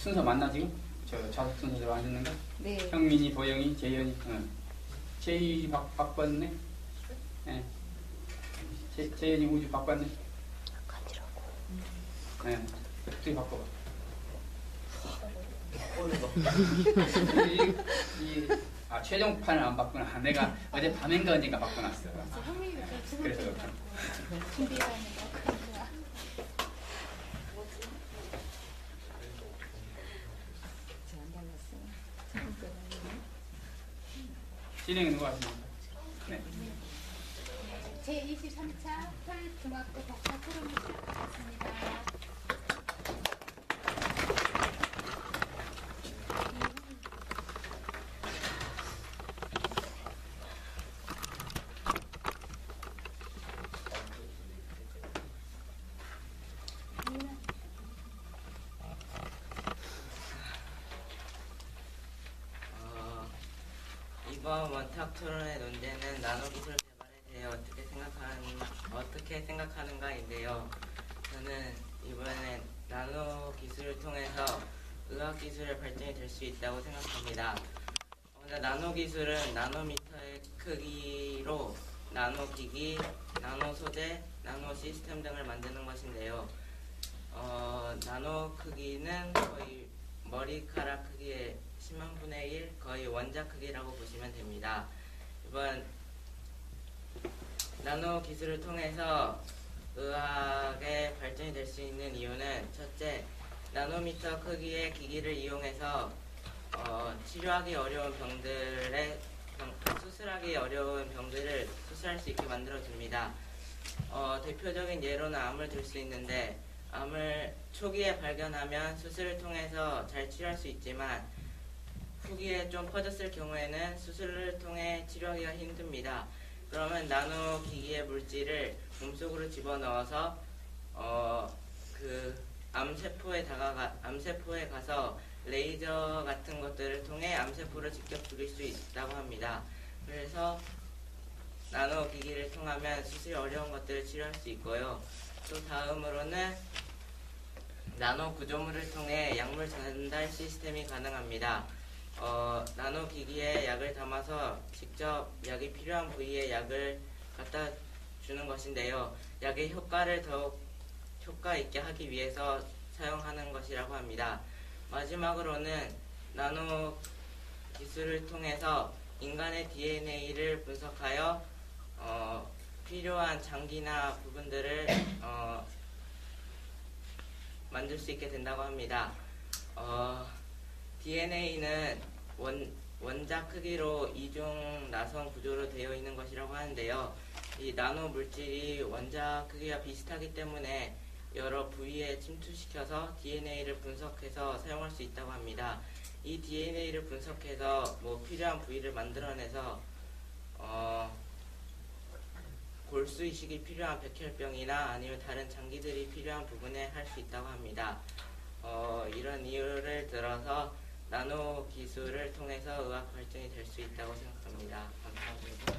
순서 맞나 지금? 저 좌석 순서대로 안 듣는가? 네. 형민이, 보영이, 재현이, 재희 바꿨네? 네. 재현이 우주 바꿨네? 네. 어떻게 바꿔봐? 최종판을 안 바꾸나? 내가 어제 밤인가 언젠가 바꿔놨어. 그래서 준비하는 거. 진행은 누가 하십니까? 네. 제23차 서울중학교 복사 토론을 시작하겠습니다. 이번 원탁 토론의 논제는 나노기술 개발에 대해 어떻게 생각하는가인데요. 저는 이번에 나노기술을 통해서 의학기술의 발전이 될 수 있다고 생각합니다. 나노기술은 나노미터의 크기로 나노기기, 나노소재, 나노시스템 등을 만드는 것인데요. 나노 크기는 거의 머리카락 크기의 10만 분의 1, 거의 원자 크기라고 보시면 됩니다. 이번 나노 기술을 통해서 의학의 발전이 될 수 있는 이유는 첫째, 나노미터 크기의 기기를 이용해서 치료하기 어려운 수술하기 어려운 병들을 수술할 수 있게 만들어줍니다. 대표적인 예로는 암을 들 수 있는데, 암을 초기에 발견하면 수술을 통해서 잘 치료할 수 있지만 후기에 좀 퍼졌을 경우에는 수술을 통해 치료하기가 힘듭니다. 그러면 나노 기기의 물질을 몸속으로 집어넣어서 그 암세포에 가서 레이저 같은 것들을 통해 암세포를 직접 죽일 수 있다고 합니다. 그래서 나노 기기를 통하면 수술이 어려운 것들을 치료할 수 있고요. 또 다음으로는 나노 구조물을 통해 약물 전달 시스템이 가능합니다. 나노 기기에 약을 담아서 직접 약이 필요한 부위에 약을 갖다 주는 것인데요. 약의 효과를 더욱 효과 있게 하기 위해서 사용하는 것이라고 합니다. 마지막으로는 나노 기술을 통해서 인간의 DNA를 분석하여 필요한 장기나 부분들을 만들 수 있게 된다고 합니다. DNA는 원자 크기로 이중 나선 구조로 되어 있는 것이라고 하는데요. 이 나노 물질이 원자 크기와 비슷하기 때문에 여러 부위에 침투시켜서 DNA를 분석해서 사용할 수 있다고 합니다. 이 DNA를 분석해서 필요한 부위를 만들어내서 골수 이식이 필요한 백혈병이나 아니면 다른 장기들이 필요한 부분에 할 수 있다고 합니다. 이런 이유를 들어서 나노 기술을 통해서 의학 발전이 될 수 있다고 생각합니다. 감사합니다.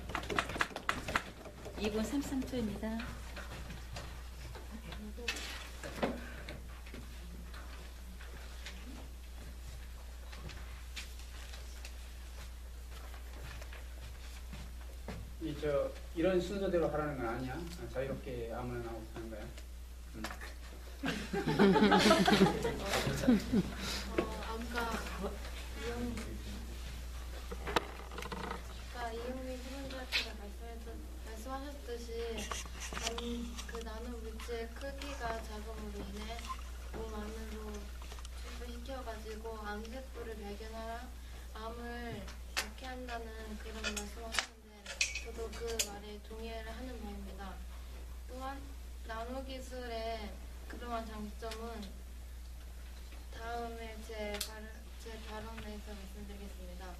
2분 33초입니다. 이런 순서대로 하라는 건 아니야. 자유롭게 아무나 나오고 하는 거야. 아까 이용민 후보자께서 말씀하셨듯이 그 나노 물질의 크기가 작음으로 인해 몸 안으로 침투시켜가지고 암세포를 발견하라 암을 낫게 한다는 그런 말씀하셨는데 저도 그 말에 동의를 하는 바입니다. 또한 나노 기술의 그러한 장점은 다음에 제 발언에서 말씀드리겠습니다.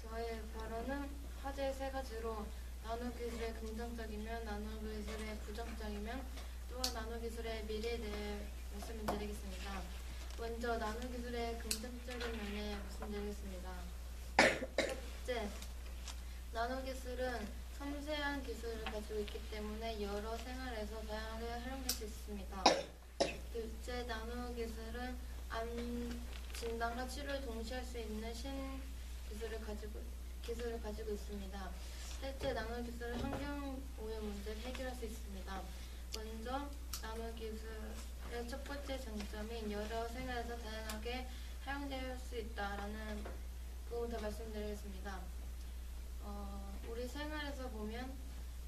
저의 발언은 화제 세 가지로 나노 기술의 긍정적이면 나노 기술의 부정적이면 또한 나노 기술의 미래에 대해 말씀을 드리겠습니다. 먼저 나노 기술의 긍정적인 면에 말씀드리겠습니다. 첫째, 나노 기술은 섬세한 기술을 가지고 있기 때문에 여러 생활에서 다양하게 활용될 수 있습니다. 둘째, 나노 기술은 진단과 치료를 동시에 할 수 있는 기술을 가지고 있습니다. 실제 나노 기술은 환경 오염 문제를 해결할 수 있습니다. 먼저 나노 기술의 첫 번째 장점인 여러 생활에서 다양하게 사용될 수 있다라는 부분부터 말씀드리겠습니다. 우리 생활에서 보면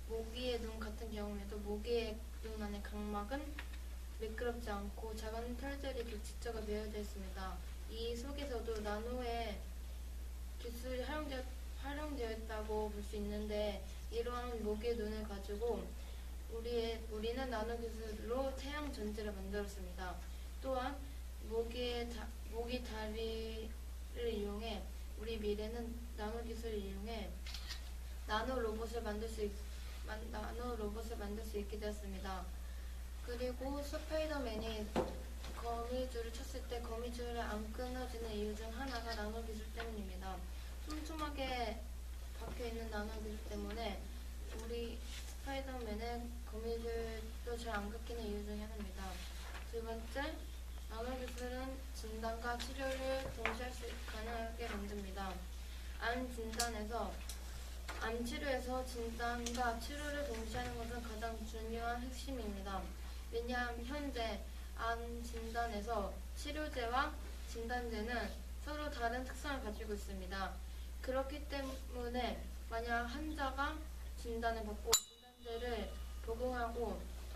모기의 눈 같은 경우에도 모기의 눈 안의 각막은 미끄럽지 않고 작은 털들이 객지처가 매여져 있습니다. 이 속에서도 나노의 기술이 활용되어 있다고 볼 수 있는데, 이러한 모기의 눈을 가지고 우리는 나노 기술로 태양 전지를 만들었습니다. 또한 모기 다리를 이용해 우리 미래는 나노 기술을 이용해 나노 로봇을 만들 수 있게 되었습니다. 그리고 스파이더맨이 거미줄을 쳤을 때 거미줄을 안 끊어지는 이유 중 하나가 나노 기술 때문입니다. 촘촘하게 박혀있는 나노 기술 때문에 우리 스파이더맨은 거미줄도 잘 안 끊기는 이유 중 하나입니다. 두 번째, 나노 기술은 진단과 치료를 동시에 할 수 가능하게 만듭니다. 암 치료에서 진단과 치료를 동시에 하는 것은 가장 중요한 핵심입니다. 왜냐하면 현재 암 진단에서 치료제와 진단제는 서로 다른 특성을 가지고 있습니다. 그렇기 때문에 만약 환자가 진단을 받고 진단제를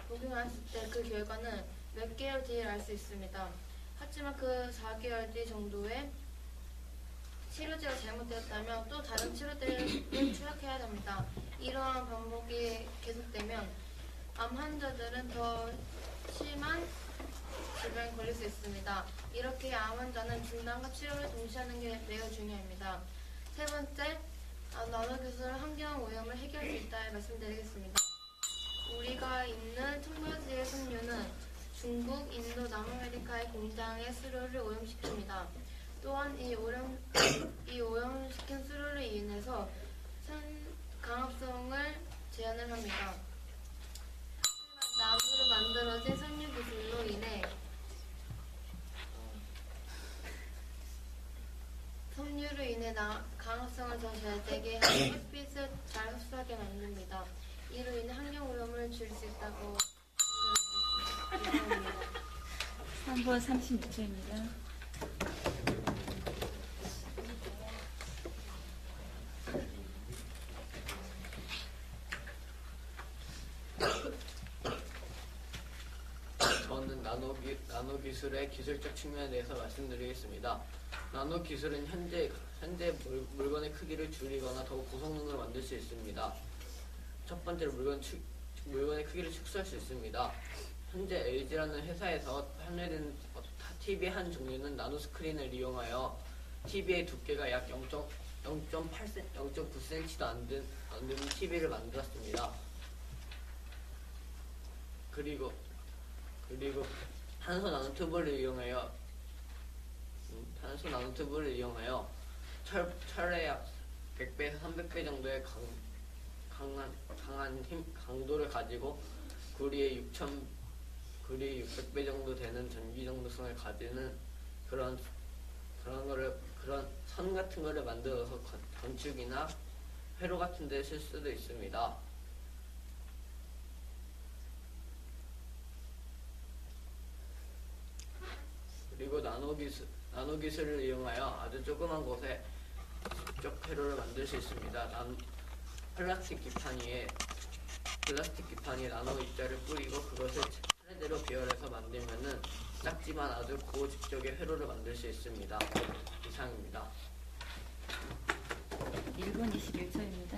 복용했을 때 그 결과는 몇 개월 뒤에 알 수 있습니다. 하지만 그 4개월 뒤 정도에 치료제가 잘못되었다면 또 다른 치료제를 투약해야 됩니다. 이러한 반복이 계속되면 암 환자들은 더 심한 질병에 걸릴 수 있습니다. 이렇게 암 환자는 진단과 치료를 동시에 하는 게 매우 중요합니다. 세 번째, 나노 기술은 환경 오염을 해결할 수 있다고 말씀드리겠습니다. 우리가 있는 청바지의 섬유는 중국, 인도, 남아메리카의 공장의 수로를 오염시킵니다. 또한 이 오염시킨 수로로 인해서 강합성을 제한을 합니다. 나무로 만들어진 섬유 기술로 인해 섬유로 인해 강합성을 더 잘 되게 하고 햇빛을 잘 흡수하게 만듭니다. 이로 인해 환경 오염을 줄일 수 있다고 생각합니다. 3번 36초입니다. 저는 나노 기술의 기술적 측면에 대해서 말씀드리겠습니다. 나노 기술은 현재 물건의 크기를 줄이거나 더욱 고성능으로 만들 수 있습니다. 첫 번째로 물건의 크기를 축소할 수 있습니다. 현재 LG라는 회사에서 판매된 TV 한 종류는 나노 스크린을 이용하여 TV의 두께가 약 0.9cm도 안 되는 TV를 만들었습니다. 그리고 탄소 나노튜브를 이용하여 철의 약 100배에서 300배 정도의 강도를 가지고 구리의 600배 정도 되는 전기 정도성을 가지는 그런 선 같은 거를 만들어서 건축이나 회로 같은 데 쓸 수도 있습니다. 그리고 나노 기술을 이용하여 아주 조그만 곳에 직접 회로를 만들 수 있습니다. 플라스틱 기판 위에 나노 입자를 뿌리고 그것을 차례대로 배열해서 만들면은 작지만 아주 고직적의 회로를 만들 수 있습니다. 이상입니다. 1분 21초입니다.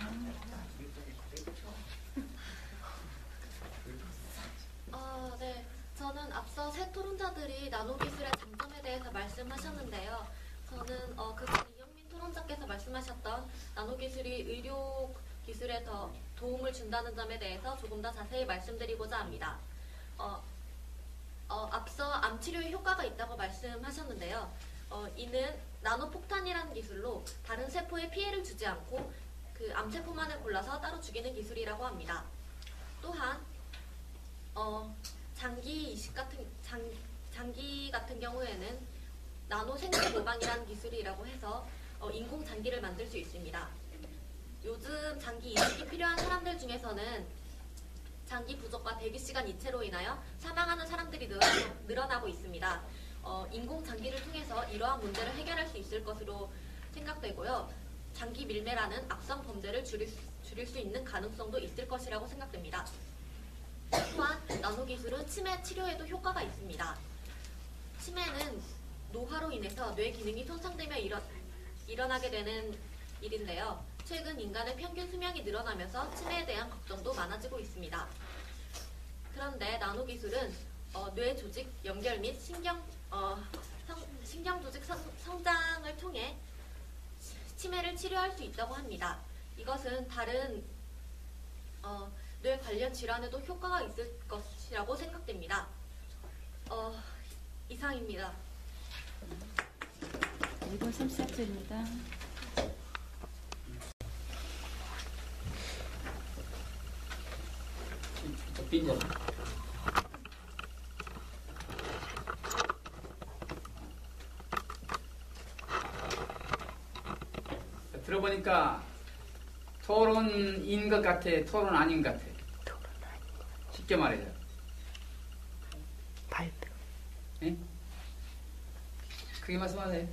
네. 저는 앞서 세 토론자들이 나노 기술의 장점에 대해서 말씀하셨는데요. 저는 그간 이영민 토론자께서 말씀하셨던 나노 기술이 의료 기술에 더 도움을 준다는 점에 대해서 조금 더 자세히 말씀드리고자 합니다. 앞서 암 치료에 효과가 있다고 말씀하셨는데요. 이는 나노폭탄이라는 기술로 다른 세포에 피해를 주지 않고 그 암세포만을 골라서 따로 죽이는 기술이라고 합니다. 또한 장기 같은 경우에는 나노 생체 모방이라는 기술이라고 해서 인공 장기를 만들 수 있습니다. 요즘 장기 이식이 필요한 사람들 중에서는 장기 부족과 대기 시간 이체로 인하여 사망하는 사람들이 늘어나고 있습니다. 인공 장기를 통해서 이러한 문제를 해결할 수 있을 것으로 생각되고요. 장기 밀매라는 악성 범죄를 줄일 수 있는 가능성도 있을 것이라고 생각됩니다. 또한 나노 기술은 치매 치료에도 효과가 있습니다. 치매는 노화로 인해서 뇌 기능이 손상되며 일어나게 되는 일인데요. 최근 인간의 평균 수명이 늘어나면서 치매에 대한 걱정도 많아지고 있습니다. 그런데 나노 기술은 뇌 조직 연결 및 신경 조직 성장을 통해 치매를 치료할 수 있다고 합니다. 이것은 다른 뇌 관련 질환에도 효과가 있을 것이라고 생각됩니다. 이상입니다. 1번 34초입니다. 빈자. 들어보니까 토론인 것 같아, 토론 아닌 것 같아. 쉽게 말해서. 발표. 예? 크게 말씀하세요.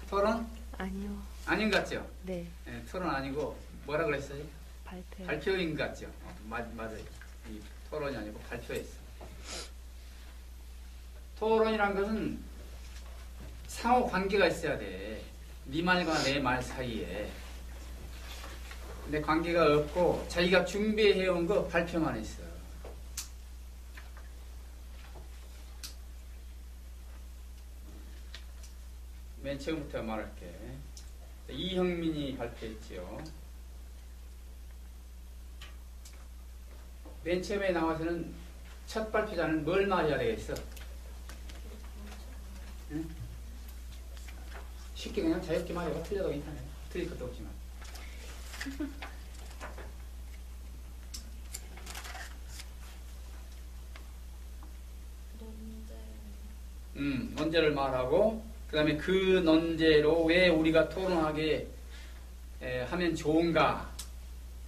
토론? 아니요. 아닌 것 같죠? 네. 예, 토론 아니고 뭐라 그랬어요? 발표. 발표인 것 같죠? 맞아요. 이 토론이 아니고 발표였어. 토론이란 것은 상호 관계가 있어야 돼. 네 말과 내 말 사이에. 근데 관계가 없고 자기가 준비해온 거 발표만 했어. 맨 처음부터 말할게. 이형민이 발표했지요. 맨 처음에 나와서는 첫 발표자는 뭘 말해야 되겠어? 응? 쉽게 그냥 자유롭게 말해봐. 틀려도 괜찮아요. 틀릴 것도 없지만. 논제를 말하고 그 다음에 그 논제로 왜 우리가 토론하게 하면 좋은가?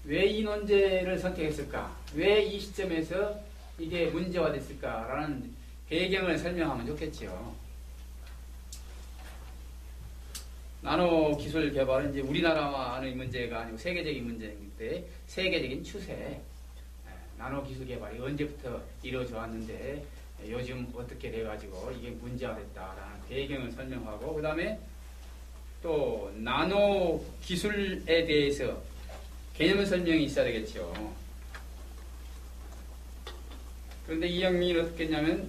왜 이 논제를 선택했을까? 왜 이 시점에서 이게 문제화됐을까라는 배경을 설명하면 좋겠지요. 나노 기술 개발은 이제 우리나라만의 문제가 아니고 세계적인 문제인데 세계적인 추세. 나노 기술 개발이 언제부터 이루어져 왔는데 요즘 어떻게 돼가지고 이게 문제화됐다라는 배경을 설명하고 그 다음에 또 나노 기술에 대해서 개념 설명이 있어야 되겠죠. 그런데 이영민이 어떻게 했냐면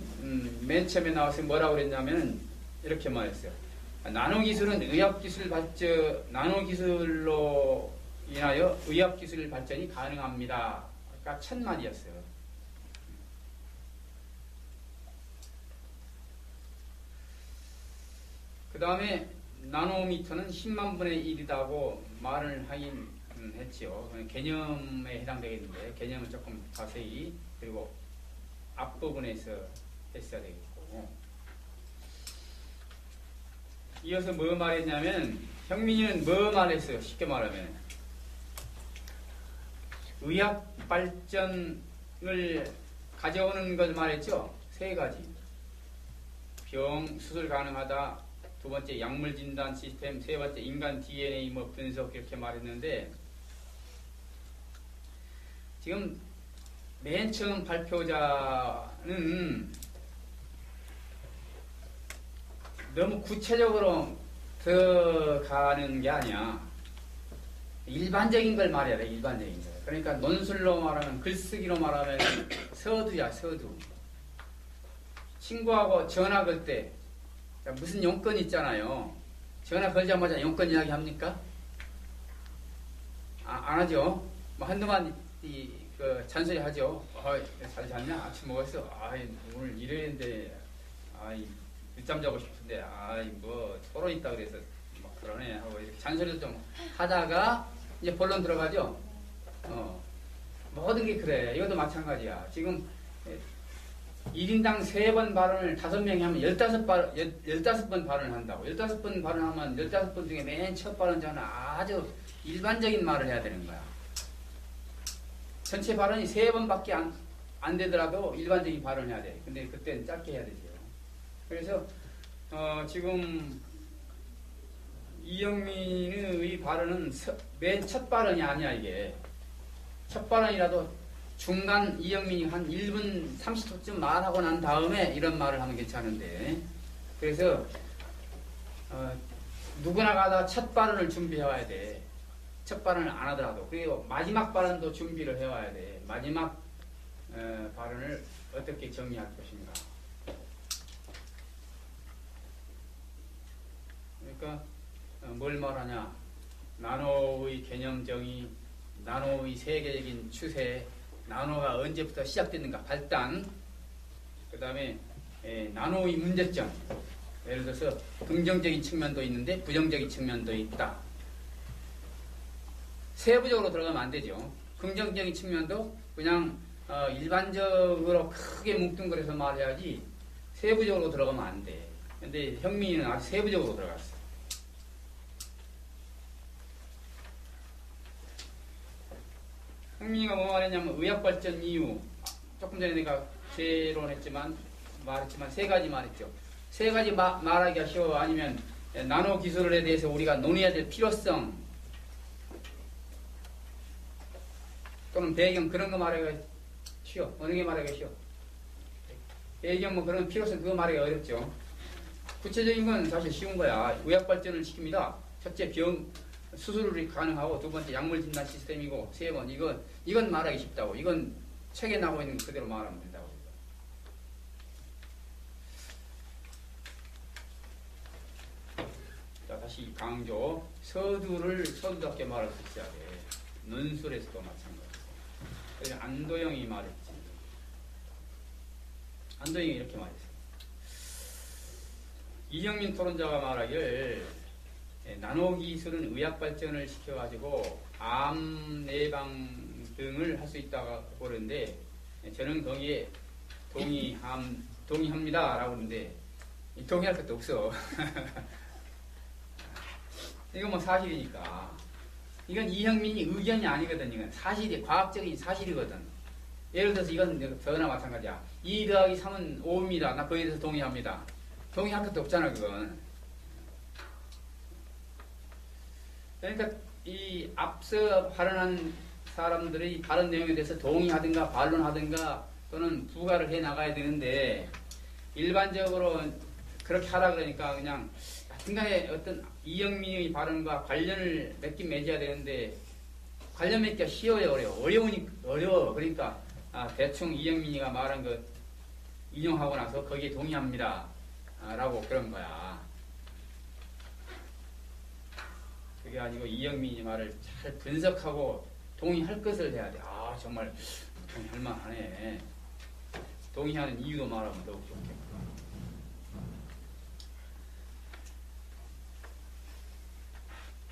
맨 처음에 나와서 뭐라고 그랬냐면 이렇게 말했어요. 나노 기술은 의학 기술 발전, 나노 기술로 인하여 의학 기술 발전이 가능합니다. 그러니까 첫 마디였어요. 그 다음에 나노미터는 10만 분의 1이라고 말을 하긴 했지요. 개념에 해당되겠는데 개념은 조금 자세히 그리고 앞부분에서 했어야 되겠고 이어서 뭐 말했냐면 형민이는 뭐 말했어요. 쉽게 말하면 의학 발전을 가져오는 걸 말했죠. 세 가지. 병, 수술 가능하다. 두 번째 약물 진단 시스템. 세 번째 인간 DNA 뭐 분석 이렇게 말했는데 지금 맨 처음 발표자는 너무 구체적으로 들어가는 게 아니야. 일반적인 걸 말해야 돼. 일반적인 거. 그러니까 논술로 말하면 글쓰기로 말하면 서두야 서두. 친구하고 전화 걸 때 무슨 용건 있잖아요. 전화 걸자마자 용건 이야기 합니까? 안 하죠. 뭐 한동안 잔소리 하죠. 잘 잤냐? 아침 먹었어. 오늘 일요일인데 늦잠 자고 싶은데 뭐 토론 있다 그래서 막 그러네 하고 이렇게 잔소리도 좀 하다가 이제 본론 들어가죠. 모든 게 그래. 이것도 마찬가지야. 지금 1인당 3번 발언을 5명이 하면 15번 발언을 한다고. 15번 발언하면 15번 중에 맨 첫 발언자는 아주 일반적인 말을 해야 되는 거야. 전체 발언이 3번밖에 안 되더라도 일반적인 발언을 해야 돼. 근데 그때는 짧게 해야 되죠. 그래서 지금 이영민의 발언은 맨 첫 발언이 아니야, 이게. 첫 발언이라도 중간 이영민이 한 1분 30초쯤 말하고 난 다음에 이런 말을 하면 괜찮은데, 그래서 누구나 가다 첫 발언을 준비해와야 돼. 첫 발언을 안 하더라도. 그리고 마지막 발언도 준비를 해와야 돼. 마지막 발언을 어떻게 정리할 것인가. 그러니까 뭘 말하냐. 나노의 개념 정의, 나노의 세계적인 추세, 나노가 언제부터 시작됐는가 발단, 그 다음에 나노의 문제점, 예를 들어서 긍정적인 측면도 있는데 부정적인 측면도 있다. 세부적으로 들어가면 안 되죠. 긍정적인 측면도 그냥 일반적으로 크게 뭉뚱그려서 말해야지 세부적으로 들어가면 안 돼. 근데 형민이는 아주 세부적으로 들어갔어. 형민이가 뭐 말했냐면 의학발전 이유, 조금 전에 내가 재론했지만 말했지만 3가지 말했죠. 3가지 말하기가 쉬워. 아니면 나노 기술에 대해서 우리가 논의해야 될 필요성 또는 배경, 그런 거 말하기가 쉬워. 어느 게 말하기가 쉬워? 배경 뭐 그런 필요성, 그거 말하기가 어렵죠. 구체적인 건 사실 쉬운 거야. 의학발전을 시킵니다. 첫째, 수술이 가능하고, 두 번째 약물 진단 시스템이고, 세 번 이건 말하기 쉽다고. 이건 책에 나오고 있는 거 그대로 말하면 된다고. 자, 다시 강조. 서두답게 말할 수 있어야 돼. 논술에서도 마찬가지. 그래서 안도영이 말했지. 안도영이 이렇게 말했어. 이영민 토론자가 말하길 나노기술은 의학발전을 시켜가지고 암 예방 등을 할 수 있다고 그러는데, 저는 거기에 동의합니다 라고 하는데 동의할 것도 없어. 이건 뭐 사실이니까. 이건 이형민이 의견이 아니거든. 이건 사실이, 과학적인 사실이거든. 예를 들어서 이건 저나 마찬가지야. 2 더하기 3은 5입니다. 나 거기에 대해서 동의합니다. 동의할 것도 없잖아, 그건. 그러니까 이 앞서 발언한 사람들의 발언 내용에 대해서 동의하든가 반론하든가 또는 부가를 해 나가야 되는데, 일반적으로 그렇게 하라 그러니까 그냥 중간에 어떤 이영민의 발언과 관련을 맺긴 맺어야 되는데, 관련 맺기가 쉬워요, 어려워. 그러니까 대충 이영민이가 말한 것 인용하고 나서 거기에 동의합니다 라고 그런 거야. 그게 아니고 이영민이 말을 잘 분석하고 동의할 것을 해야 돼. 아, 정말 동의할 만하네. 동의하는 이유도 말하면 더욱 좋겠고.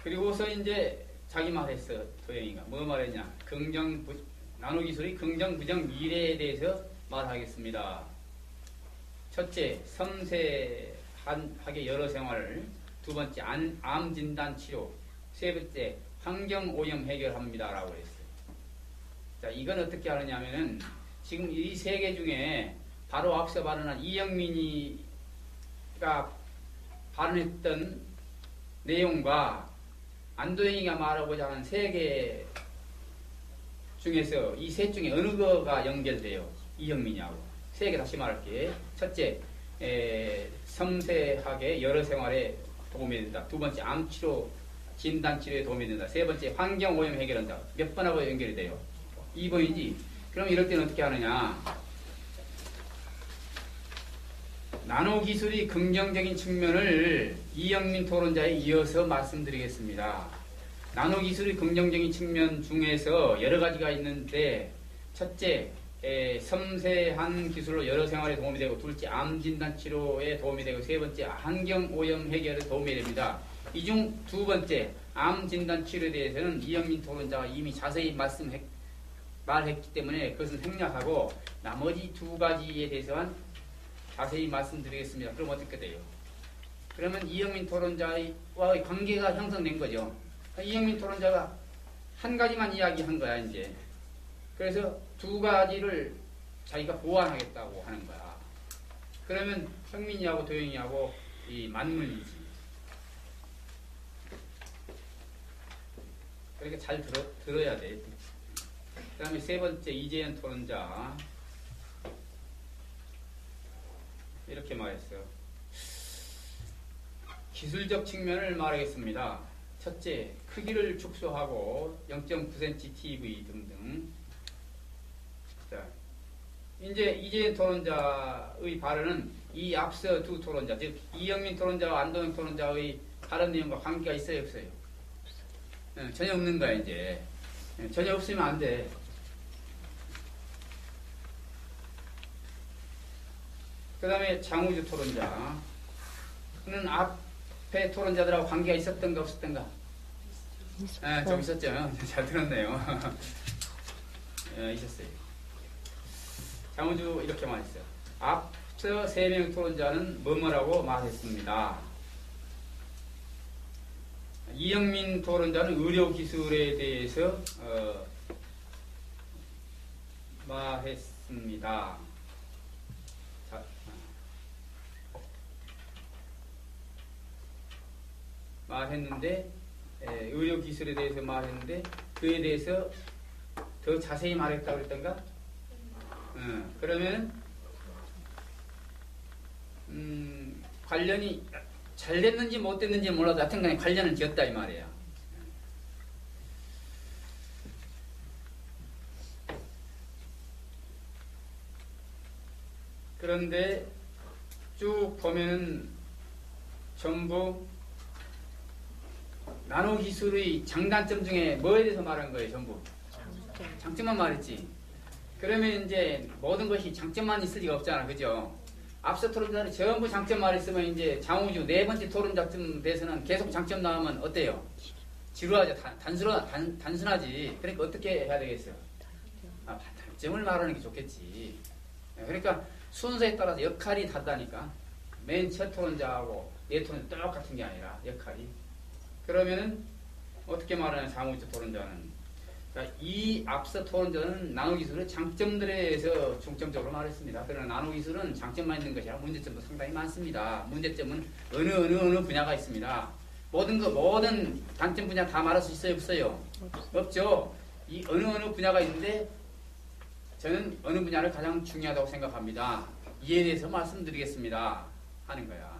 그리고서 이제 자기 말했어. 도영이가 뭐 말했냐. 나노기술의 긍정, 부정, 미래에 대해서 말하겠습니다. 첫째, 섬세하게 여러 생활을. 두 번째, 암 진단 치료. 세 번째, 환경 오염 해결합니다 라고 했어요. 자, 이건 어떻게 하느냐면은 지금 이 3개 중에 바로 앞서 발언한 이영민이가 발언했던 내용과 안도영이가 말하고자 하는 3개 중에서 이 셋 중에 어느 거가 연결돼요? 이영민이하고. 3개 다시 말할게. 첫째, 섬세하게 여러 생활에 도움이 된다. 두 번째, 암치료, 진단치료에 도움이 된다. 세 번째, 환경오염 해결한다. 몇 번하고 연결이 돼요? 2번이지. 그럼 이럴 때는 어떻게 하느냐. 나노기술이 긍정적인 측면을 이영민 토론자에 이어서 말씀드리겠습니다. 나노기술의 긍정적인 측면 중에서 여러 가지가 있는데, 첫째, 섬세한 기술로 여러 생활에 도움이 되고, 둘째, 암 진단 치료에 도움이 되고, 세 번째, 환경 오염 해결에 도움이 됩니다. 이 중 두 번째, 암 진단 치료에 대해서는 이영민 토론자가 이미 자세히 말했기 때문에 그것은 생략하고 나머지 두 가지에 대해서만 자세히 말씀드리겠습니다. 그럼 어떻게 돼요? 그러면 이영민 토론자와의 관계가 형성된 거죠. 이영민 토론자가 한 가지만 이야기한 거야, 이제. 그래서 두 가지를 자기가 보완하겠다고 하는 거야. 그러면 형민이하고 도영이하고 이 맞물리지. 그러니까 잘 들어야 돼. 그 다음에 세 번째 이재현 토론자. 이렇게 말했어요. 기술적 측면을 말하겠습니다. 첫째, 크기를 축소하고 0.9cm TV 등등. 자, 이제 이재현 토론자의 발언은 이 앞서 두 토론자, 즉 이영민 토론자와 안동영 토론자의 발언 내용과 관계가 있어요, 없어요? 전혀 없는 거야, 이제. 전혀 없으면 안 돼. 그 다음에 장우주 토론자. 그는 앞에 토론자들하고 관계가 있었던가 없었던가? 좀 있었죠. 잘 들었네요. 있었어요. 장우주 이렇게 말했어요. 앞서 3명 토론자는 뭐뭐라고 말했습니다. 이영민 토론자는 의료기술에 대해서 말했습니다. 말했는데 의료기술에 대해서 말했는데 그에 대해서 더 자세히 말했다고 그랬던가? 그러면 관련이 잘 됐는지 못 됐는지 몰라도 하여튼 간에 관련은 지었다 이 말이에요. 그런데 쭉 보면은 전부 나노기술의 장단점 중에 뭐에 대해서 말한 거예요? 전부 장점만 말했지. 그러면 이제 모든 것이 장점만 있을 리가 없잖아, 그죠? 앞서 토론자는 전부 장점 말했으면 이제 장우주 네 번째 토론자쯤 돼서는 계속 장점 나오면 어때요? 지루하죠. 단순하지. 그러니까 어떻게 해야 되겠어? 단점을 말하는 게 좋겠지. 그러니까 순서에 따라서 역할이 다르다니까. 맨 첫 토론자하고 네 토론자 똑같은 게 아니라 역할이. 그러면은 어떻게 말하냐, 장우주 토론자는. 그러니까 이 앞서 토론자는 나노기술의 장점들에 대해서 중점적으로 말했습니다. 그러나 나노기술은 장점만 있는 것이 아니라 문제점도 상당히 많습니다. 문제점은 어느 분야가 있습니다. 모든 단점 분야 다 말할 수 있어요, 없어요? 없죠. 이 어느 분야가 있는데 저는 어느 분야를 가장 중요하다고 생각합니다. 이에 대해서 말씀드리겠습니다. 하는 거야.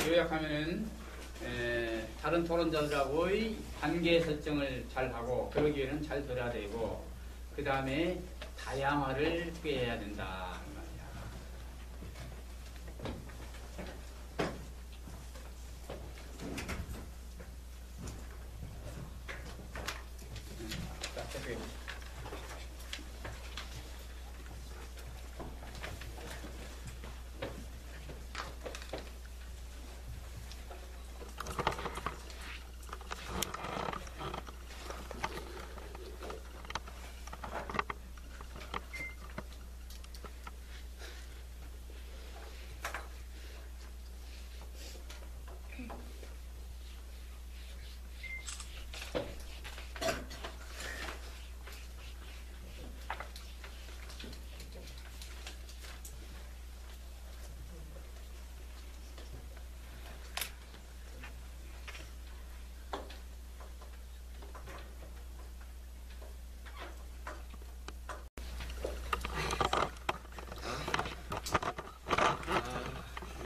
요약하면은 다른 토론자들하고의 관계 설정을 잘 하고 그러기에는 잘 들어야 되고 그 다음에 다양화를 꾀해야 된다.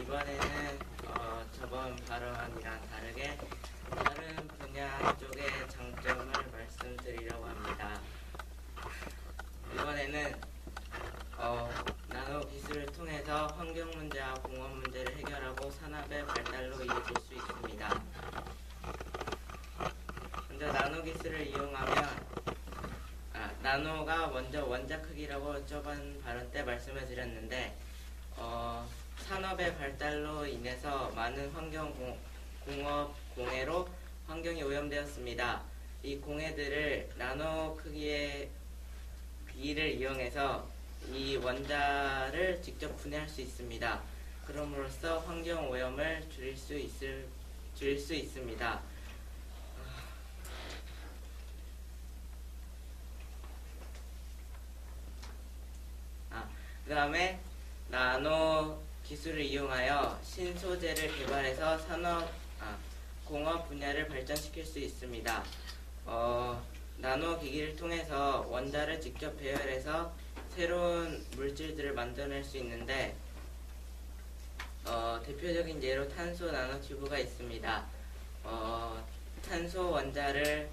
이번에는 저번 발언이랑 다르게 다른 분야 쪽의 장점을 말씀드리려고 합니다. 이번에는 나노 기술을 통해서 환경 문제와 공원 문제를 해결하고 산업의 발달로 이어질 수 있습니다. 먼저 나노 기술을 이용하면 나노가 먼저 원자 크기라고 저번 발언 때 말씀을 드렸는데 산업의 발달로 인해서 많은 공업 공해로 환경이 오염되었습니다. 이 공해들을 나노 크기의 비를 이용해서 이 원자를 직접 분해할 수 있습니다. 그럼으로써 환경 오염을 줄일 수 있습니다. 그 다음에 나노 기술을 이용하여 신소재를 개발해서 공업 분야를 발전시킬 수 있습니다. 나노 기기를 통해서 원자를 직접 배열해서 새로운 물질들을 만들어낼 수 있는데 대표적인 예로 탄소 나노튜브가 있습니다. 탄소 원자를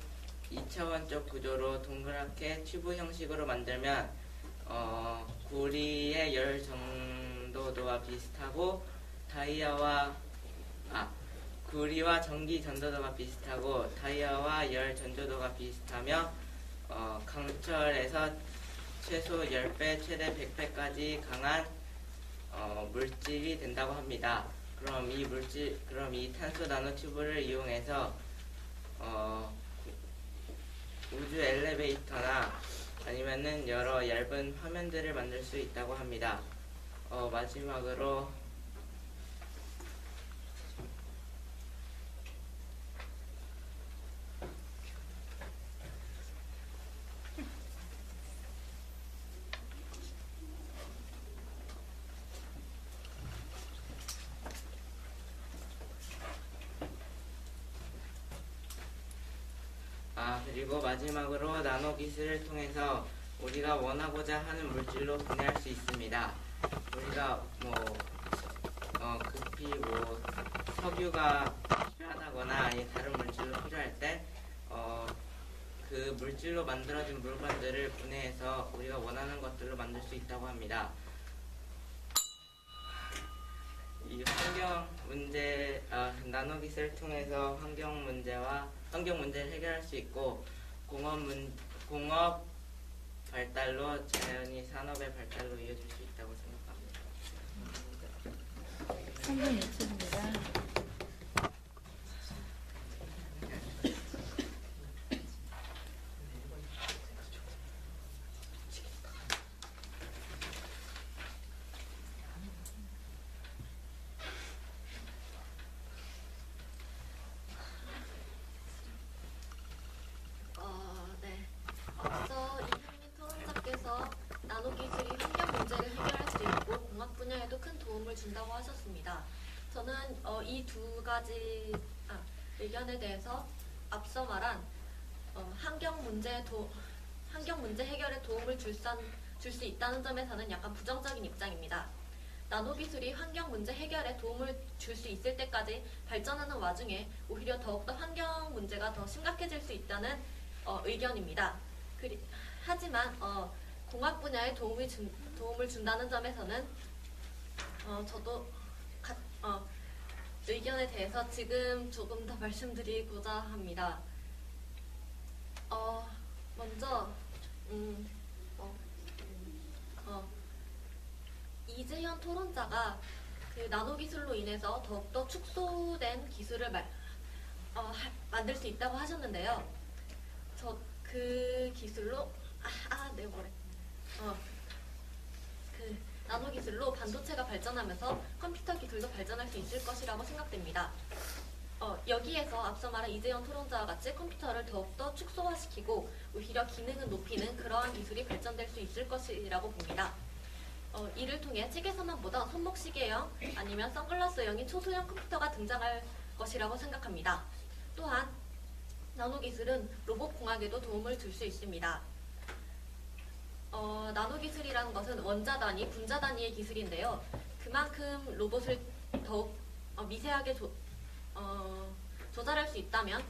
2차원적 구조로 동그랗게 튜브 형식으로 만들면 구리의 열 전도도와 비슷하고 구리와 전기 전도도가 비슷하고 다이아와 열 전도도가 비슷하며 강철에서 최소 10배, 최대 100배까지 강한 물질이 된다고 합니다. 그럼 이 탄소 나노튜브를 이용해서 우주 엘리베이터나 아니면은 여러 얇은 화면들을 만들 수 있다고 합니다. 마지막으로 그리고 마지막으로 나노 기술을 통해서 우리가 원하고자 하는 물질로 분해할 수 있습니다. 우리가 급히 석유가 필요하다거나 아니 다른 물질로 필요할 때 그 물질로 만들어진 물건들을 분해해서 우리가 원하는 것들로 만들 수 있다고 합니다. 이 환경 문제, 나노 기술을 통해서 환경 문제를 해결할 수 있고 공업 발달로 자연히 산업의 발달로 이어질 수 있다고 생각합니다. 3분 2초입니다. 네. 앞서 이현민 토론자께서 나노 기술이 환경 문제를 해결할 수 있고 공학 분야에도 큰 도움을 준다고 하셨습니다. 저는 이 두 가지 의견에 대해서 앞서 말한 환경 문제 해결에 도움을 줄 수 있다는 점에서는 약간 부정적인 입장입니다. 나노 기술이 환경 문제 해결에 도움을 줄 수 있을 때까지 발전하는 와중에 오히려 더욱더 환경 문제가 더 심각해질 수 있다는 의견입니다. 하지만 공학 분야에 도움을 준다는 점에서는 저도 의견에 대해서 지금 조금 더 말씀드리고자 합니다. 먼저 이재현 토론자가 그 나노 기술로 인해서 더욱더 축소된 기술을 만들 수 있다고 하셨는데요. 저 그 기술로 그 나노 기술로 반도체가 발전하면서 컴퓨터 기술도 발전할 수 있을 것이라고 생각됩니다. 여기에서 앞서 말한 이재현 토론자와 같이 컴퓨터를 더욱더 축소화시키고 오히려 기능을 높이는 그러한 기술이 발전될 수 있을 것이라고 봅니다. 이를 통해 책에서만 보던 손목시계형 아니면 선글라스형인 초소형 컴퓨터가 등장할 것이라고 생각합니다. 또한 나노 기술은 로봇 공학에도 도움을 줄 수 있습니다. 나노 기술이라는 것은 원자 단위, 분자 단위의 기술인데요. 그만큼 로봇을 더욱 미세하게 조절할 수 있다면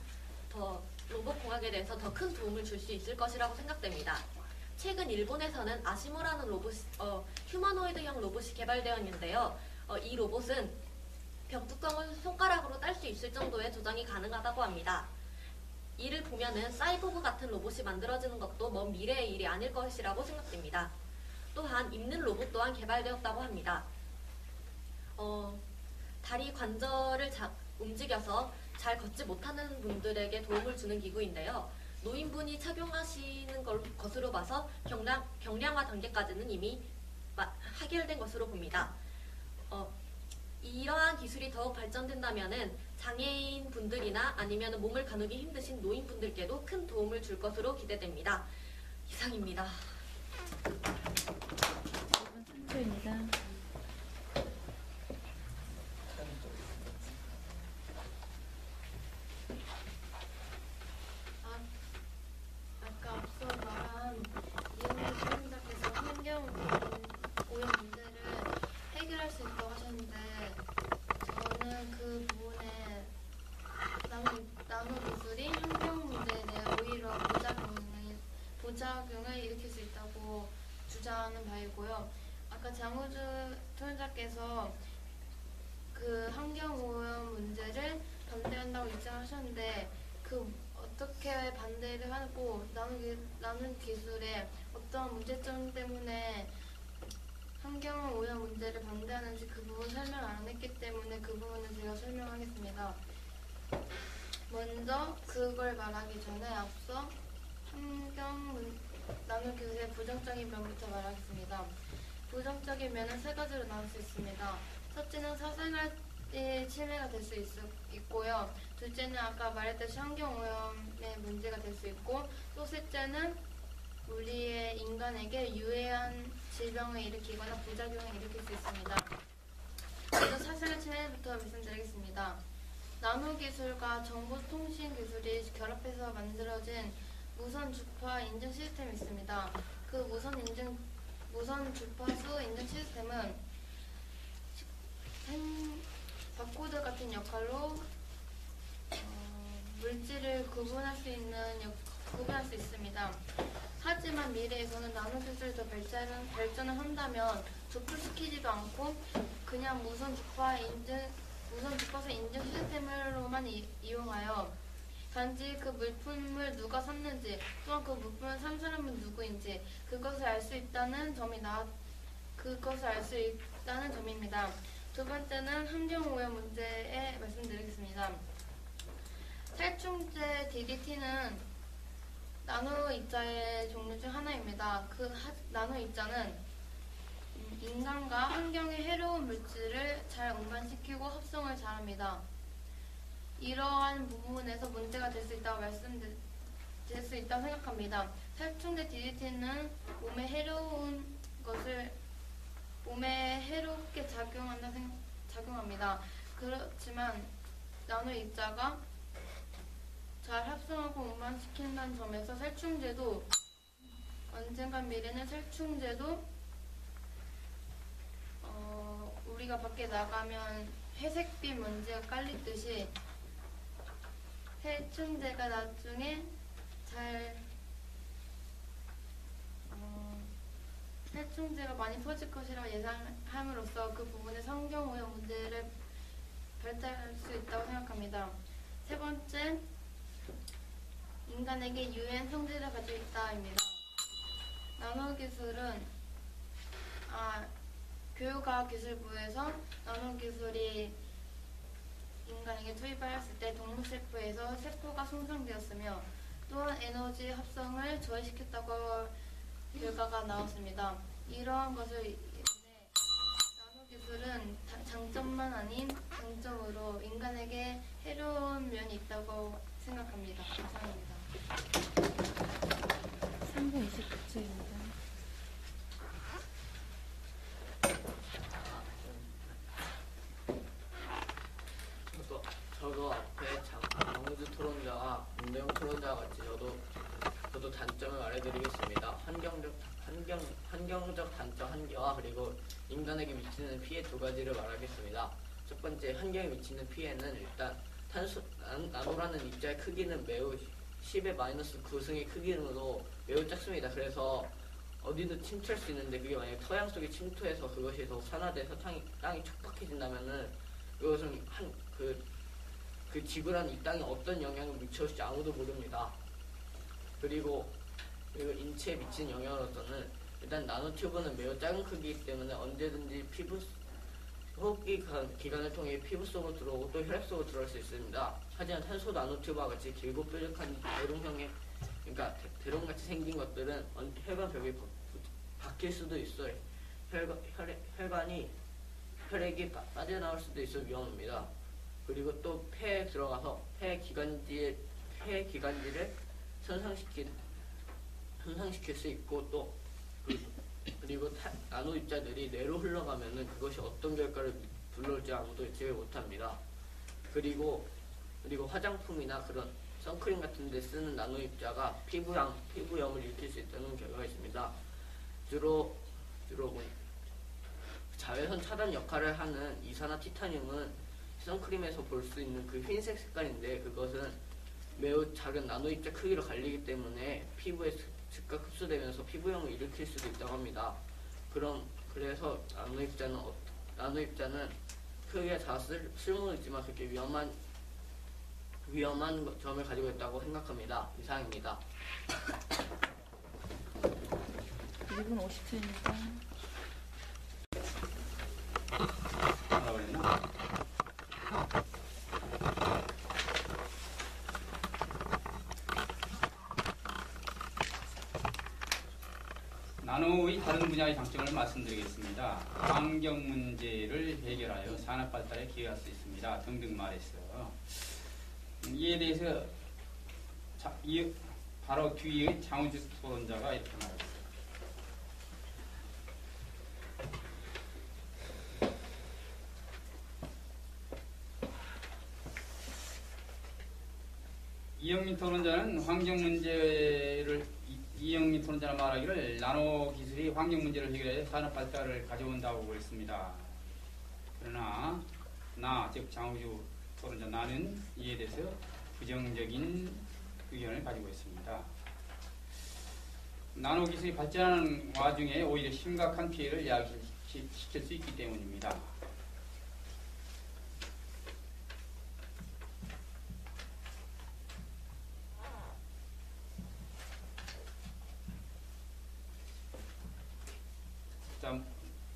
로봇 공학에 대해서 더 큰 도움을 줄 수 있을 것이라고 생각됩니다. 최근 일본에서는 아시모라는 휴머노이드형 로봇이 개발되었는데요. 이 로봇은 병뚜껑을 손가락으로 딸 수 있을 정도의 조정이 가능하다고 합니다. 이를 보면은 사이보그 같은 로봇이 만들어지는 것도 먼 미래의 일이 아닐 것이라고 생각됩니다. 또한 입는 로봇 또한 개발되었다고 합니다. 다리 관절을 움직여서 잘 걷지 못하는 분들에게 도움을 주는 기구인데요. 노인분이 착용하시는 것으로 봐서 경량화 단계까지는 이미 해결된 것으로 봅니다. 이러한 기술이 더욱 발전된다면 장애인 분들이나 아니면 몸을 가누기 힘드신 노인 분들께도 큰 도움을 줄 것으로 기대됩니다. 이상입니다. 2번 3조입니다. 아까 앞서 말한 이영민 소장님께서 환경 오염 문제를 해결할 수 있다고 하셨는데 저는 그 부분에 나노 기술이 환경 문제에 대해 오히려 부작용을 일으킬 수 있다고 주장하는 바이고요. 아까 장우주 소장님께서 그 환경 오염 문제를 반대한다고 입장하셨는데 그 어떻게 반대를 하고 나눈 기술에 어떤 문제점 때문에 환경 오염 문제를 반대하는지 그 부분 설명 안 했기 때문에 그 부분은 제가 설명하겠습니다. 먼저 그걸 말하기 전에 앞서 나눔 기술의 부정적인 면부터 말하겠습니다. 부정적인 면은 세 가지로 나눌 수 있습니다. 첫째는 사생활의 침해가 될 수 있고요. 둘째는 아까 말했듯이 환경오염의 문제가 될 수 있고, 또 셋째는 우리의 인간에게 유해한 질병을 일으키거나 부작용을 일으킬 수 있습니다. 먼저 사생활 침해부터 말씀드리겠습니다. 나노기술과 정보통신기술이 결합해서 만들어진 무선 주파 인증 시스템이 있습니다. 그 무선 주파수 인증 시스템은 바코드 같은 역할로 물질을 구분할 수 있습니다. 하지만 미래에서는 나노기술이 더 발전을 한다면 조프시키지도 않고 그냥 무선 주파수 인증 시스템으로만 이용하여 단지 그 물품을 누가 샀는지 또한 그 물품을 산 사람은 누구인지 그것을 알 수 있다는 점입니다. 두 번째는 환경오염 문제에 말씀드리겠습니다. 살충제 DDT는 나노입자의 종류 중 하나입니다. 그 나노입자는 인간과 환경에 해로운 물질을 잘 운반시키고 합성을 잘합니다. 이러한 부분에서 문제가 될 수 있다고 생각합니다. 살충제 DDT는 몸에 해롭게 작용합니다. 그렇지만 나노입자가 잘 합성하고 운반시킨다는 점에서 언젠간 미래는 살충제도 우리가 밖에 나가면 회색빛 먼지가 깔리듯이 살충제가 나중에 살충제가 많이 퍼질 것이라고 예상함으로써 그 부분에 환경오염 문제를 발달할 수 있다고 생각합니다. 세 번째, 인간에게 유해한 성질을 가지고 있다입니다. 나노기술은 교육과학기술부에서 나노기술이 인간에게 투입하였을 때 동물세포에서 세포가 손상되었으며 또한 에너지 합성을 저해시켰다고 결과가 나왔습니다. 이러한 것을 인해 나노기술은 장점만 아닌 장점으로 인간에게 해로운 면이 있다고 생각합니다. 감사합니다. 3번 29초입니다. 저도 앞에 장우주 토론자와 문대영 토론자와 같이 저도 단점을 말해드리겠습니다. 환경적 단점 한 개와 그리고 인간에게 미치는 피해 두 가지를 말하겠습니다. 첫 번째, 환경에 미치는 피해는 일단 나노라는 입자의 크기는 매우 10의 마이너스 9승의 크기로 매우 작습니다. 그래서 어디도 침투할 수 있는데 그게 만약에 토양 속에 침투해서 그것이 더 산화돼서 땅이 촉박해진다면은 이것은 그 지구라는 이 땅에 어떤 영향을 미쳐올지 아무도 모릅니다. 그리고 인체에 미치는 영향으로서는 일단 나노튜브는 매우 작은 크기이기 때문에 언제든지 호흡기 기관을 통해 피부 속으로 들어오고 또 혈액 속으로 들어올 수 있습니다. 하지만 탄소 나노튜브와 같이 길고 뾰족한 대롱형의 그러니까 대롱같이 생긴 것들은 혈관 벽에 박힐 수도 있어요. 혈액이 빠져나올 수도 있어 위험합니다. 그리고 또 폐에 들어가서 폐 기관지를 손상시킬 수 있고 또 그리고 나노 입자들이 뇌로 흘러가면은 그것이 어떤 결과를 불러올지 아무도 예측을 못합니다. 그리고 화장품이나 그런 선크림 같은 데 쓰는 나노 입자가 피부염을 일으킬 수 있다는 결과가 있습니다. 주로 자외선 차단 역할을 하는 이산화 티타늄은 선크림에서 볼 수 있는 그 흰색 색깔인데 그것은 매우 작은 나노 입자 크기로 갈리기 때문에 피부에 즉각 흡수되면서 피부염을 일으킬 수도 있다고 합니다. 그래서 나노 입자는 크게 다 쓸모는 있지만 그렇게 위험한 점을 가지고 있다고 생각합니다. 이상입니다. 1분 50초입니다. 알아버렸나? 나노의 다른 분야의 장점을 말씀드리겠습니다. 환경 문제를 해결하여 산업 발달에 기여할 수 있습니다. 등등 말했어요. 이에 대해서 바로 뒤에 장우주 토론자가 이렇게 말했어요. 이영민 토론자는 이영민 토론자가 말하기를 나노 기술이 환경 문제를 해결해 산업 발달을 가져온다고 그랬습니다. 그러나 즉 장우주 토론자 나는 이에 대해서 부정적인 의견을 가지고 있습니다. 나노 기술이 발전하는 와중에 오히려 심각한 피해를 야기시킬 수 있기 때문입니다. 자,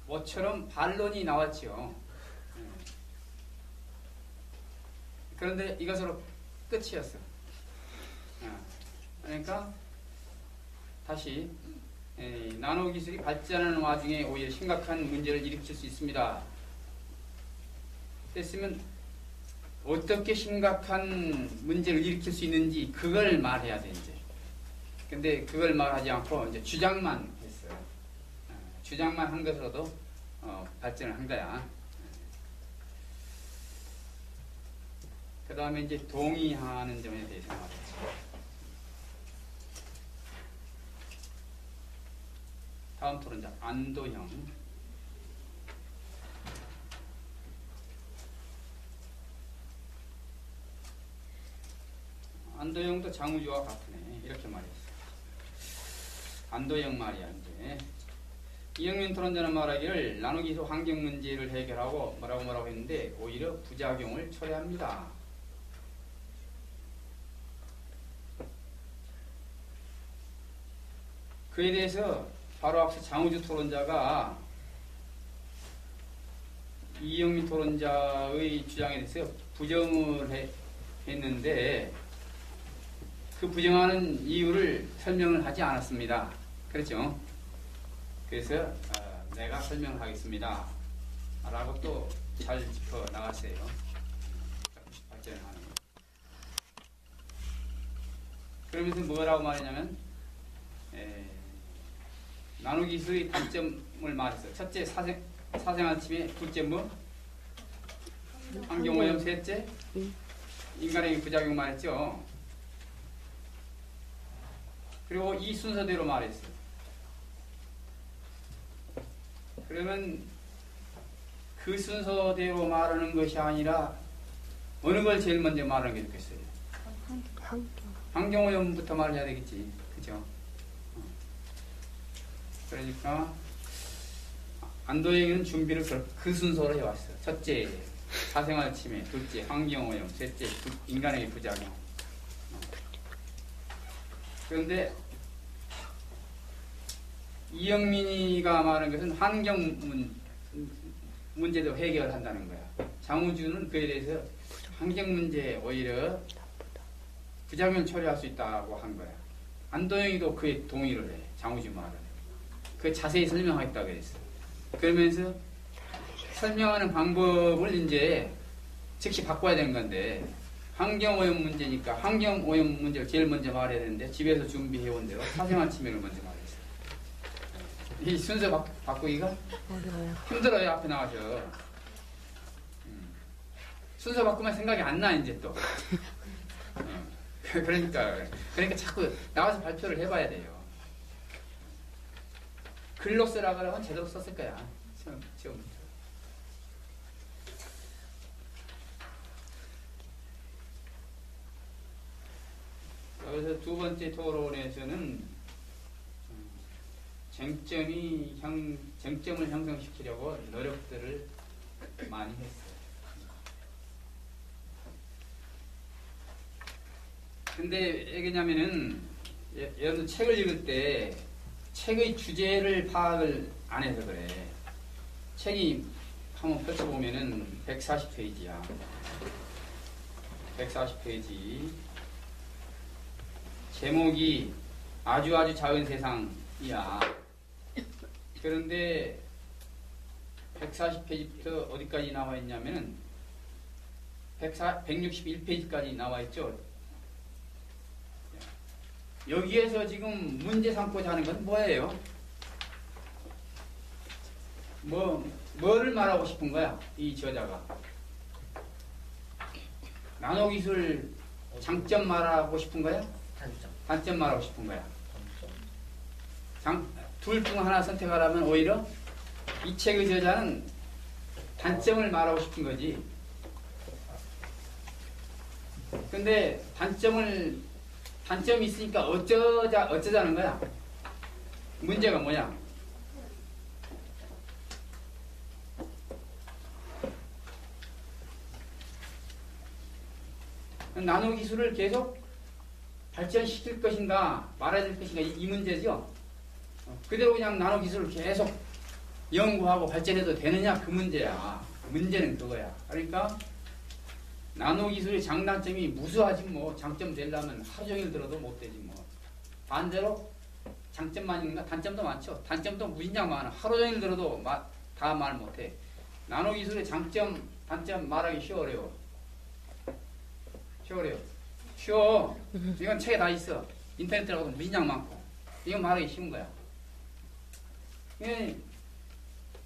뭐처럼 반론이 나왔죠. 그런데 이것으로 끝이었어. 그러니까 다시 나노 기술이 발전하는 와중에 오히려 심각한 문제를 일으킬 수 있습니다. 됐으면 어떻게 심각한 문제를 일으킬 수 있는지 그걸 말해야 돼 이제. 근데 그걸 말하지 않고 이제 주장만 했어요. 주장만 한 것으로도 발전을 한 거야. 그 다음에 이제 동의하는 점에 대해서 말했죠. 다음 토론자 안도형. 안도형도 장우주와 같으네. 이렇게 말했어. 안도형 말이야 이제. 이영민 토론자는 말하기를 나노기술 환경 문제를 해결하고 뭐라고 했는데 오히려 부작용을 초래합니다. 그에 대해서 바로 앞서 장우주 토론자가 이영민 토론자의 주장에 대해서 부정을 했는데 그 부정하는 이유를 설명을 하지 않았습니다. 그렇죠? 그래서 내가 설명을 하겠습니다. 라고 또 잘 짚어 나갔어요. 발전하는 거. 그러면서 뭐라고 말했냐면 나노기술의 단점을 말했어요. 첫째, 사생활 침해. 둘째, 환경오염. 셋째, 인간의 부작용 말했죠. 그리고 이 순서대로 말했어요. 그러면 그 순서대로 말하는 것이 아니라 어느 걸 제일 먼저 말하는 게 좋겠어요? 환경오염부터 말해야 되겠지. 그죠? 그러니까 안도형은 준비를 그 순서로 해왔어요. 첫째, 사생활 침해. 둘째, 환경오염. 셋째, 인간의 부작용. 그런데 이영민이가 말한 것은 문제도 해결한다는 거야. 장우주는 그에 대해서 환경 문제에 오히려 부작용 처리할 수 있다고 한 거야. 안도영이도 그에 동의를 해. 장우주 말을. 그 자세히 설명하겠다고 그랬어. 그러면서 설명하는 방법을 이제 즉시 바꿔야 되는 건데 환경오염 문제니까 환경오염 문제를 제일 먼저 말해야 되는데 집에서 준비해온 대로 사생활 침해를 먼저 말했어. 이 순서 바꾸기가 힘들어요. 앞에 나와서. 순서 바꾸면 생각이 안 나 이제 또. 그러니까 자꾸 나와서 발표를 해봐야 돼요. 글로 쓰라고 하면 제대로 썼을 거야. 처음부터. 그래서 두 번째 토론에서는 쟁점을 형성시키려고 노력들을 많이 했어요. 근데 왜냐면은 여러분 책을 읽을 때 책의 주제를 파악을 안 해서 그래. 책이 한번 펼쳐보면은 140페이지야. 140페이지. 제목이 아주 작은 세상이야. 그런데 140페이지부터 어디까지 나와 있냐면은 161페이지까지 나와 있죠. 여기에서 지금 문제 삼고자 하는 건 뭐예요? 뭐를 말하고 싶은 거야? 이 저자가. 나노기술 장점 말하고 싶은 거야? 단점 말하고 싶은 거야? 둘 중 하나 선택하라면 오히려 이 책의 저자는 단점을 말하고 싶은 거지. 근데 단점이 있으니까 어쩌자는 거야? 문제가 뭐야? 나노 기술을 계속 발전시킬 것인가 말아야 될 것인가 이 문제죠. 그대로 그냥 나노 기술을 계속 연구하고 발전해도 되느냐 그 문제야. 문제는 그거야. 그러니까 나노 기술의 장단점이 무수하지 뭐. 장점 되려면 하루 종일 들어도 못 되지 뭐. 반대로 장점만 있는가? 단점도 많죠. 단점도 무진장 많아. 하루 종일 들어도 다 말 못해. 나노 기술의 장점, 단점 말하기 어려워. 쉬워. 이건 책에 다 있어. 인터넷 들어가도 무진장 많고. 이건 말하기 쉬운 거야.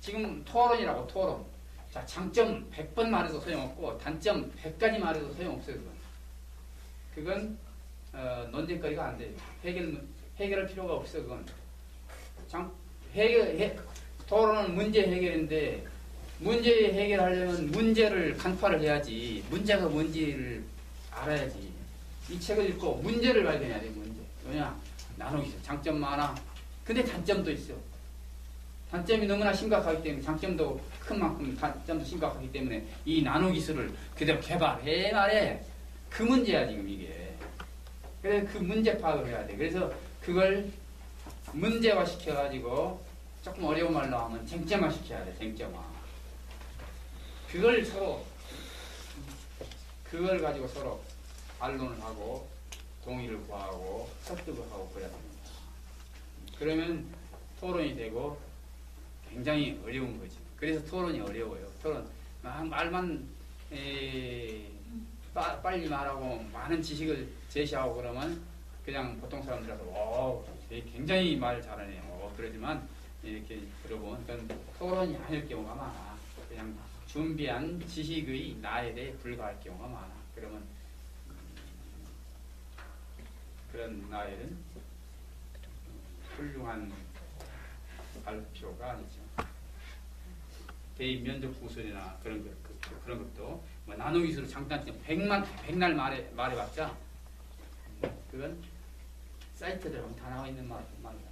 지금 토론이라고 토론. 자, 장점 100번 말해도 소용없고 단점 100가지 말해도 소용없어요. 그건 논쟁거리가 안 돼요. 해결할 필요가 없어. 그건 토론은 문제 해결인데 문제 해결하려면 문제를 간파를 해야지. 문제가 뭔지를 알아야지. 이 책을 읽고 문제를 발견해야 돼. 문제. 뭐냐? 나누기죠. 장점 많아. 근데 단점도 있어. 단점이 너무나 심각하기 때문에 장점도 큰 만큼 단점도 심각하기 때문에 이 나노기술을 그대로 개발해 말해. 그 문제야 지금 이게. 그래서 그 문제 파악을 해야 돼. 그래서 그걸 문제화 시켜가지고 조금 어려운 말로 하면 쟁점화 시켜야 돼. 쟁점화. 그걸 가지고 서로 반론을 하고 동의를 구하고 설득을 하고 그래야 됩니다. 그러면 토론이 되고 굉장히 어려운 거지. 그래서 토론이 어려워요. 토론 말만 빨리 말하고 많은 지식을 제시하고 그러면 그냥 보통 사람들하고 굉장히 말 잘하네. 그러지만 이렇게 들어보면 토론이 아닐 경우가 많아. 그냥 준비한 지식의 나에 불과할 경우가 많아. 그러면 그런 나에는 훌륭한 발표가 아니죠. 대입 면접 구술이나 그런 것도 뭐 나노기술 장단점 백날 말해봤자 그건 사이트들에 다 나와 있는 말이야.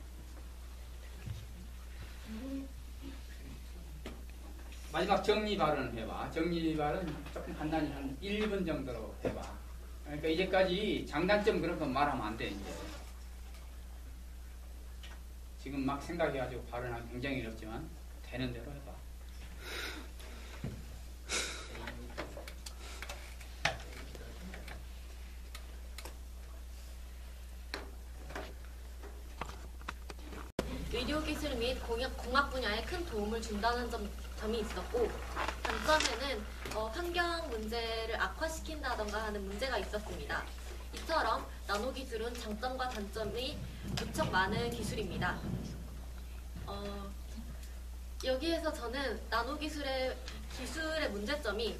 마지막 정리 발언을 해봐. 정리 발언 조금 간단히 한 1분 정도로 해봐. 그러니까 이제까지 장단점 그런 거 말하면 안 돼. 이제 지금 막 생각해가지고 발언하기 굉장히 어렵지만 되는 대로 해봐. 의료기술 및 공학 분야에 큰 도움을 준다는 점이 있었고, 단점에는 환경 문제를 악화시킨다던가 하는 문제가 있었습니다. 이처럼 나노기술은 장점과 단점이 무척 많은 기술입니다. 여기에서 저는 나노기술의 문제점이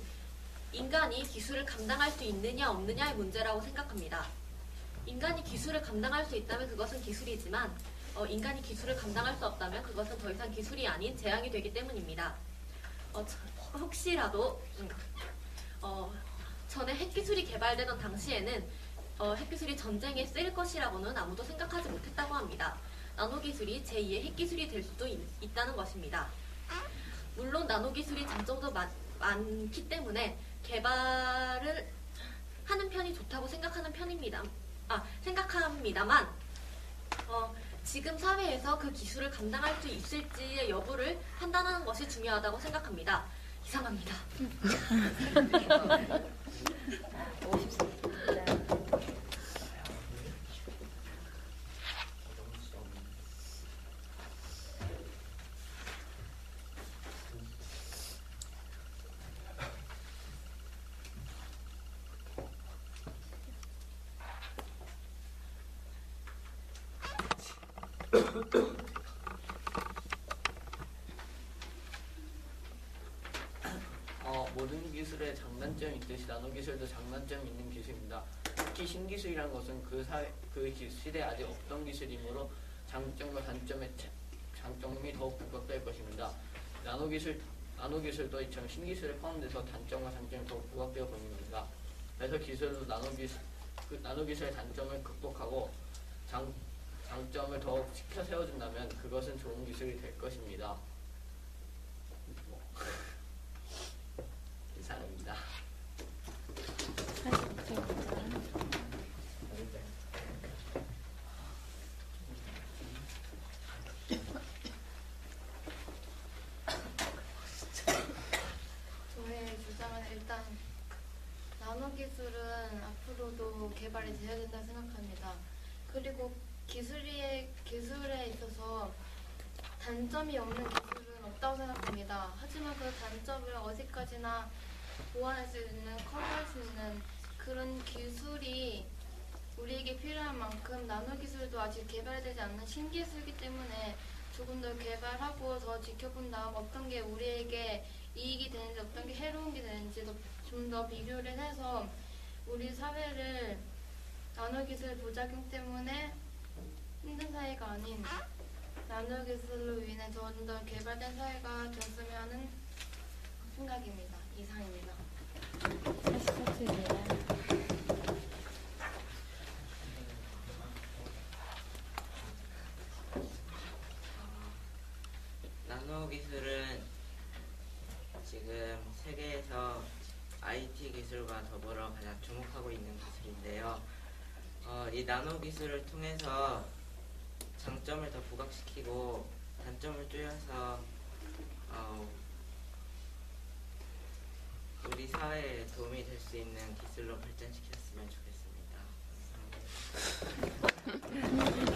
인간이 기술을 감당할 수 있느냐 없느냐의 문제라고 생각합니다. 인간이 기술을 감당할 수 있다면 그것은 기술이지만 인간이 기술을 감당할 수 없다면 그것은 더 이상 기술이 아닌 재앙이 되기 때문입니다. 혹시라도 전에 핵기술이 개발되던 당시에는 핵기술이 전쟁에 쓰일 것이라고는 아무도 생각하지 못했다고 합니다. 나노기술이 제2의 핵기술이 될 수도 있다는 것입니다. 물론 나노기술이 장점도 많기 때문에 개발을 하는 편이 좋다고 생각합니다만 지금 사회에서 그 기술을 감당할 수 있을지의 여부를 판단하는 것이 중요하다고 생각합니다. 이상합니다. 50cm. 모든 기술에 장단점이 있듯이 나노기술도 장단점이 있는 기술입니다. 특히 신기술이라는 것은 그 시대에 아직 없던 기술이므로 장점과 장점이 더욱 부각될 것입니다. 나노기술도 이처럼 신기술에 포함돼서 단점과 장점이 더욱 부각되어 보입니다. 그래서 기술도 나노기술의 단점을 극복하고 장점을 더욱 지켜 세워준다면 그것은 좋은 기술이 될 것입니다. 이상입니다. 45cm. 저의 주장은 일단 나노기술은 앞으로도 개발이 되어야 된다고 생각합니다. 그리고 기술에 있어서 단점이 없는 기술은 없다고 생각합니다. 하지만 그 단점을 어디까지나 보완할 수 있는, 커버할 수 있는 그런 기술이 우리에게 필요한 만큼 나노기술도 아직 개발되지 않는 신기술이기 때문에 조금 더 개발하고 더 지켜본 다음 어떤 게 우리에게 이익이 되는지 어떤 게 해로운 게 되는지 좀 더 비교를 해서 우리 사회를 나노기술 부작용 때문에 힘든 사회가 아닌 나노기술로 인해 좀 더 개발된 사회가 되었으면 하는 생각입니다. 이상입니다. 44cm입니다. 나노기술은 지금 세계에서 IT 기술과 더불어 가장 주목하고 있는 기술인데요. 이 나노기술을 통해서 장점을 더 부각시키고 단점을 줄여서 우리 사회에 도움이 될 수 있는 기술로 발전시켰으면 좋겠습니다. 감사합니다.